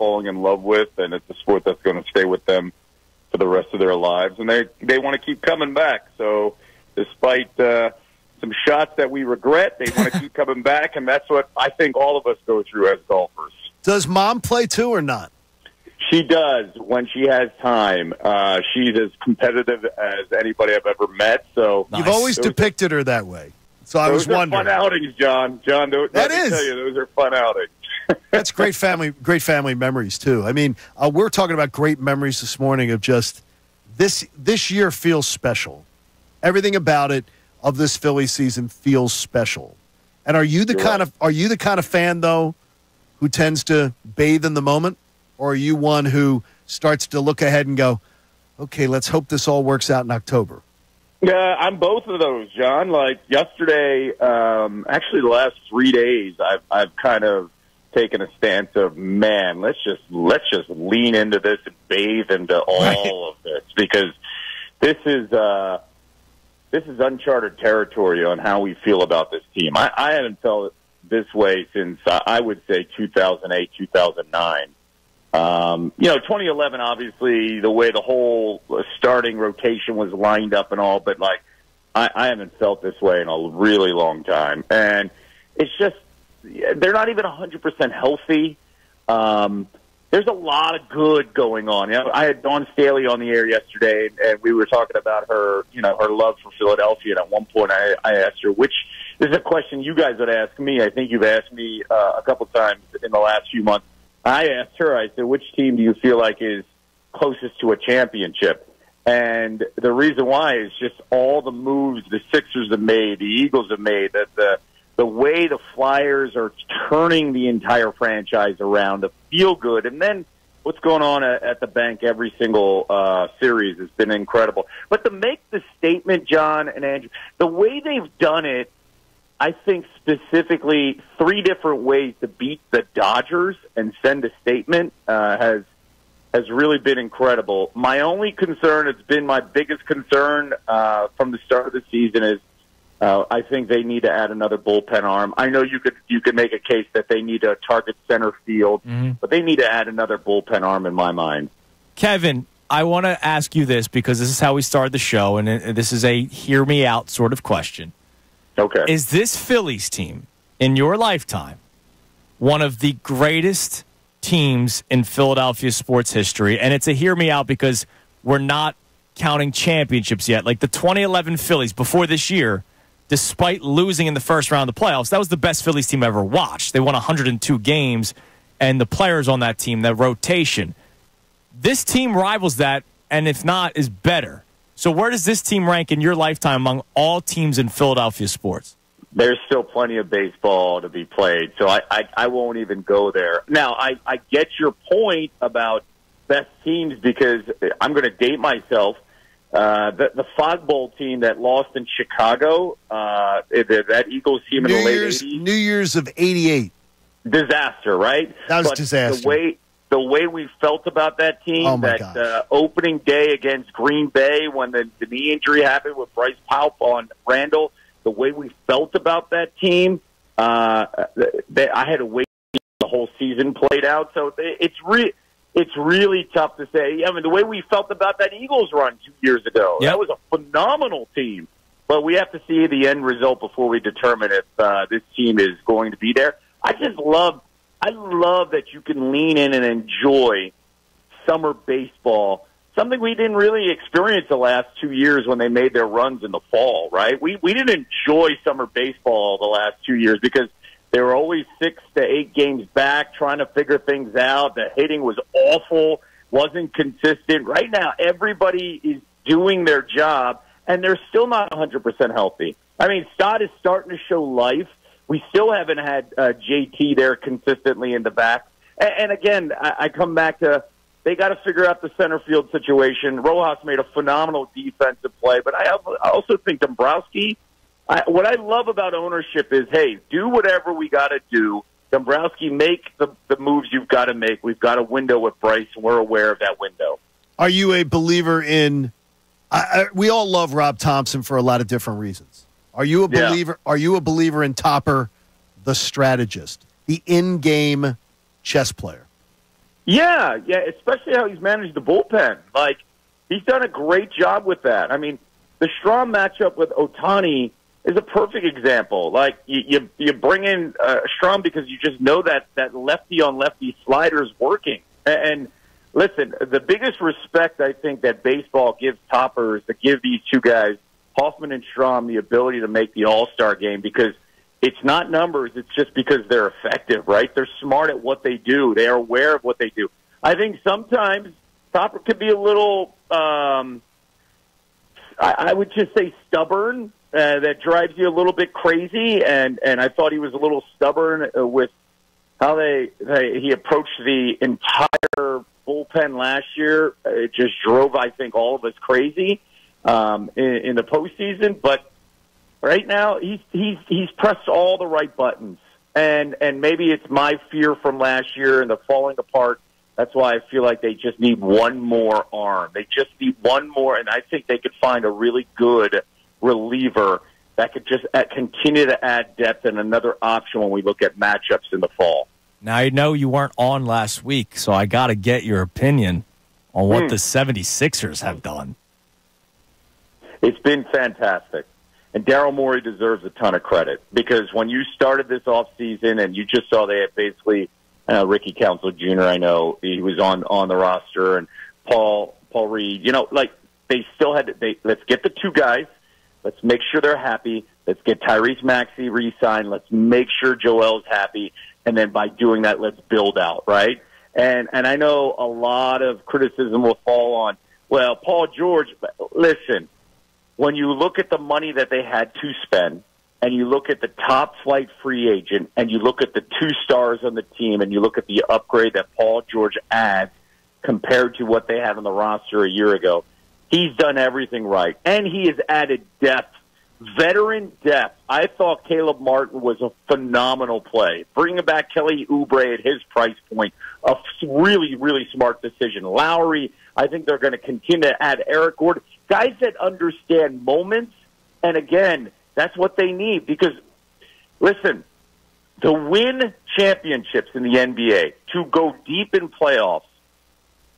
falling in love with, and it's a sport that's going to stay with them for the rest of their lives. And they want to keep coming back. So despite some shots that we regret, they want to keep coming back, and that's what I think all of us go through as golfers. Does Mom play too or not? She does when she has time. She's as competitive as anybody I've ever met. So You've always depicted her that way. So I was wondering. Those are fun outings, John. Let me tell you, those are fun outings. That's great family memories too. I mean, we're talking about great memories this morning of just this year feels special. Everything about it of this Philly season feels special. And are you the kind of fan though who tends to bathe in the moment, or are you one who starts to look ahead and go, okay, let's hope this all works out in October? Yeah, I'm both of those, John. Like yesterday, actually the last 3 days, I've kind of taken a stance of, man, let's just lean into this and bathe into all of this, because this is uncharted territory on how we feel about this team. I haven't felt this way since I would say 2008, 2009. 2011, obviously, the way the whole starting rotation was lined up and all, but like I haven't felt this way in a really long time. And it's just, they're not even 100% healthy. There's a lot of good going on. I had Dawn Staley on the air yesterday, and we were talking about her, her love for Philadelphia. And at one point, I asked her, this is a question you guys would ask me. I think you've asked me a couple times in the last few months. I asked her, I said, which team do you feel like is closest to a championship? And the reason why is just all the moves the Sixers have made, the Eagles have made, that the way the Flyers are turning the entire franchise around to feel good. And then what's going on at the bank every single series has been incredible. But to make the statement, John and Andrew, the way they've done it, I think specifically 3 different ways to beat the Dodgers and send a statement has really been incredible. My only concern, it's been my biggest concern from the start of the season, is I think they need to add another bullpen arm. I know you could make a case that they need to target center field, but they need to add another bullpen arm in my mind. Kevin, I want to ask you this because this is how we started the show, and this is a hear me out sort of question. Okay. Is this Phillies team, in your lifetime, one of the greatest teams in Philadelphia sports history? And it's a hear me out because we're not counting championships yet. Like the 2011 Phillies before this year, despite losing in the first round of the playoffs, that was the best Phillies team I ever watched. They won 102 games, and the players on that team, that rotation. This team rivals that, and if not, is better. So where does this team rank in your lifetime among all teams in Philadelphia sports? There's still plenty of baseball to be played, so I won't even go there. Now, I get your point about best teams because I'm going to date myself. The Fog Bowl team that lost in Chicago, that Eagles team in the late 80s. New Year's of 88. Disaster, right? That was disaster. The way we felt about that team, opening day against Green Bay when the knee injury happened with Bryce Paup on Randall, the way we felt about that team, I had to wait the whole season played out. So it's really tough to say. I mean, the way we felt about that Eagles run 2 years ago, that was a phenomenal team. But we have to see the end result before we determine if this team is going to be there. I love that you can lean in and enjoy summer baseball, something we didn't really experience the last 2 years when they made their runs in the fall, right? We didn't enjoy summer baseball the last 2 years because they were always 6 to 8 games back trying to figure things out. The hitting was awful, wasn't consistent. Right now, everybody is doing their job, and they're still not 100% healthy. I mean, Stott is starting to show life. We still haven't had JT there consistently in the back. And again, I come back to they got to figure out the center field situation. Rojas made a phenomenal defensive play, but I also think Dombrowski, what I love about ownership is, hey, do whatever we got to do. Dombrowski, make the moves you've got to make. We've got a window with Bryce, and we're aware of that window. Are you a believer in we all love Rob Thompson for a lot of different reasons. Are you a believer? Yeah. Are you a believer in Topper, the strategist, the in-game chess player? Yeah, especially how he's managed the bullpen. Like, he's done a great job with that. I mean, the Strahm matchup with Ohtani is a perfect example. Like, you bring in Strahm because you just know that lefty-on-lefty slider is working. And listen, the biggest respect I think that baseball gives Topper is to give these two guys, Hoffman and Strahm, the ability to make the All-Star game, because it's not numbers. It's just because they're effective, right? They're smart at what they do. They are aware of what they do. I think sometimes Topper could be a little, I would just say stubborn. That drives you a little bit crazy, and I thought he was a little stubborn with how he approached the entire bullpen last year. It just drove, I think, all of us crazy in the postseason. But right now, he's pressed all the right buttons, and maybe it's my fear from last year and the falling apart. That's why I feel like they just need one more arm. They just need one more, and I think they could find a really good reliever that could just continue to add depth and another option when we look at matchups in the fall. Now, I know you weren't on last week, so I got to get your opinion on what the 76ers have done. It's been fantastic. And Daryl Morey deserves a ton of credit, because when you started this offseason and you just saw they had basically Ricky Council Jr., I know he was on the roster, and Paul Reed, they still had to, let's get the two guys. Let's make sure they're happy. Let's get Tyrese Maxey re-signed. Let's make sure Joel's happy. And then by doing that, let's build out, right? And I know a lot of criticism will fall on, well, Paul George. But listen, when you look at the money that they had to spend, and you look at the top flight free agent, and you look at the two stars on the team, and you look at the upgrade that Paul George adds compared to what they had on the roster a year ago, he's done everything right. And he has added depth, veteran depth. I thought Caleb Martin was a phenomenal play. Bringing back Kelly Oubre at his price point, a really, really smart decision. Lowry, I think they're going to continue to add Eric Gordon. Guys that understand moments, and again, that's what they need. Because, listen, to win championships in the NBA, to go deep in playoffs,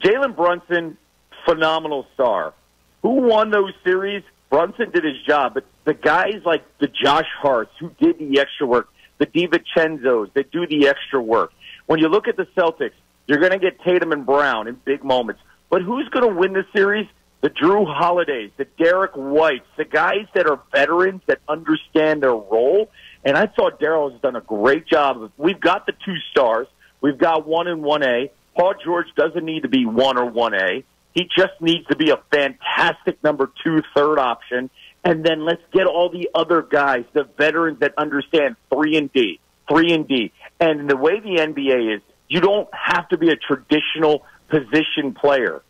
Jalen Brunson, phenomenal star. Who won those series? Brunson did his job, but the guys like the Josh Harts who did the extra work, the DiVincenzo's that do the extra work. When you look at the Celtics, you're going to get Tatum and Brown in big moments. But who's going to win the series? The Drew Holidays, the Derek Whites, the guys that are veterans that understand their role. And I thought Daryl has done a great job. We've got the two stars. We've got 1 and 1A. Paul George doesn't need to be 1 or 1A. He just needs to be a fantastic number 2, third option. And then let's get all the other guys, the veterans that understand 3 and D. And the way the NBA is, you don't have to be a traditional position player.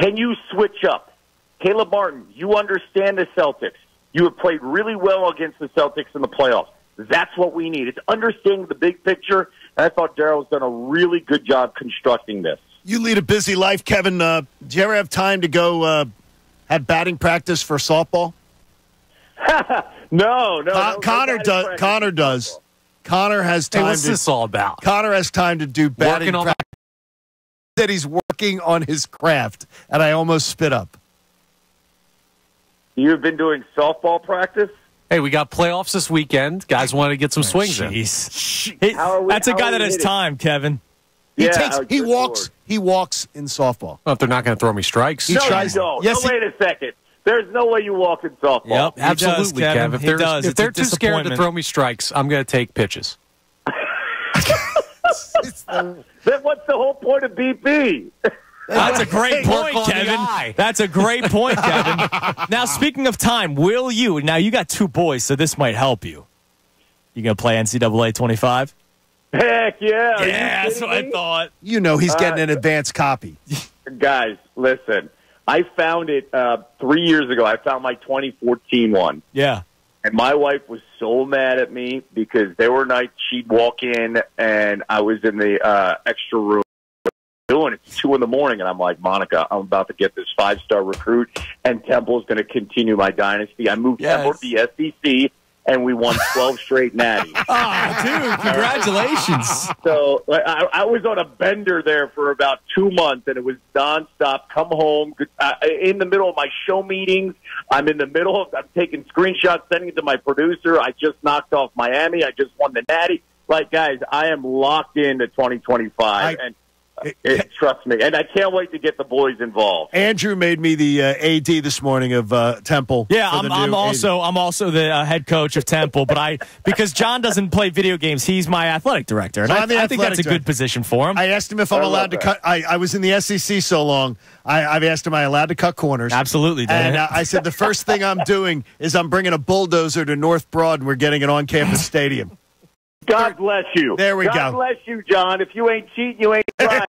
Can you switch up? Caleb Martin, you understand the Celtics. You have played really well against the Celtics in the playoffs. That's what we need. It's understanding the big picture. And I thought Daryl's done a really good job constructing this. You lead a busy life, Kevin. Do you ever have time to go have batting practice for softball? No. Connor does. Connor does. Connor has time. Hey, what's this all about? Connor has time to do batting practice. That he's working on his craft, and I almost spit up. You've been doing softball practice? Hey, we got playoffs this weekend. Guys wanted to get some swings in. That's a guy that has time, Kevin. He walks in softball. Well, if they're not going to throw me strikes. You don't. Yes, wait a second. There's no way you walk in softball. Yep, absolutely, Kevin. If they're too scared to throw me strikes, I'm going to take pitches. Then what's the whole point of BP? That's a great point, Kevin. That's a great point, Kevin. Now, speaking of time, will you? Now, you got 2 boys, so this might help you. You going to play NCAA 25? Heck yeah. Yeah, that's what I thought. You know he's getting an advanced copy. Guys, listen. I found it 3 years ago. I found my 2014 one. Yeah. And my wife was so mad at me because there were nights she'd walk in and I was in the extra room doing it. It's 2 in the morning, and I'm like, Monica, I'm about to get this 5-star recruit, and Temple's going to continue my dynasty. I moved Temple to the SEC, and we won 12 straight natties. Oh, dude, congratulations. So I was on a bender there for about 2 months, and it was nonstop. Come home. In the middle of my show meetings, I'm taking screenshots, sending it to my producer. I just knocked off Miami. I just won the natty. Like, guys, I am locked into 2025. Trust me, and I can't wait to get the boys involved. Andrew made me the AD this morning of Temple. Yeah, I'm also the head coach of Temple, but because John doesn't play video games, he's my athletic director, and so I think that's a good position for him. I asked him if I'm allowed to cut. I was in the SEC so long. I've asked him, am I allowed to cut corners? Absolutely, Dan. And I said the first thing I'm doing is I'm bringing a bulldozer to North Broad, and we're getting an on-campus stadium. God bless you. There we go. God bless you, John. If you ain't cheating, you ain't trying.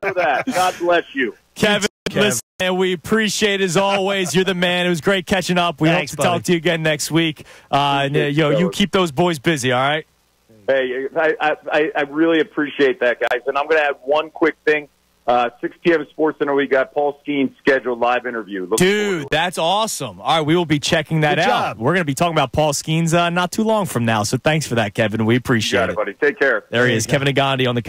Know that. God bless you. Kevin, listen, man, we appreciate it as always. You're the man. It was great catching up. We hope to talk to you again next week. You keep those boys busy, all right? Hey, I really appreciate that, guys. And I'm going to add one quick thing. 6 p.m. Sports Center, we got Paul Skeen's scheduled live interview. Dude, that's awesome. All right, we will be checking that out. We're going to be talking about Paul Skeen's not too long from now. So thanks for that, Kevin. We appreciate it. Buddy. Take care. There he is, Kevin Negandhi on the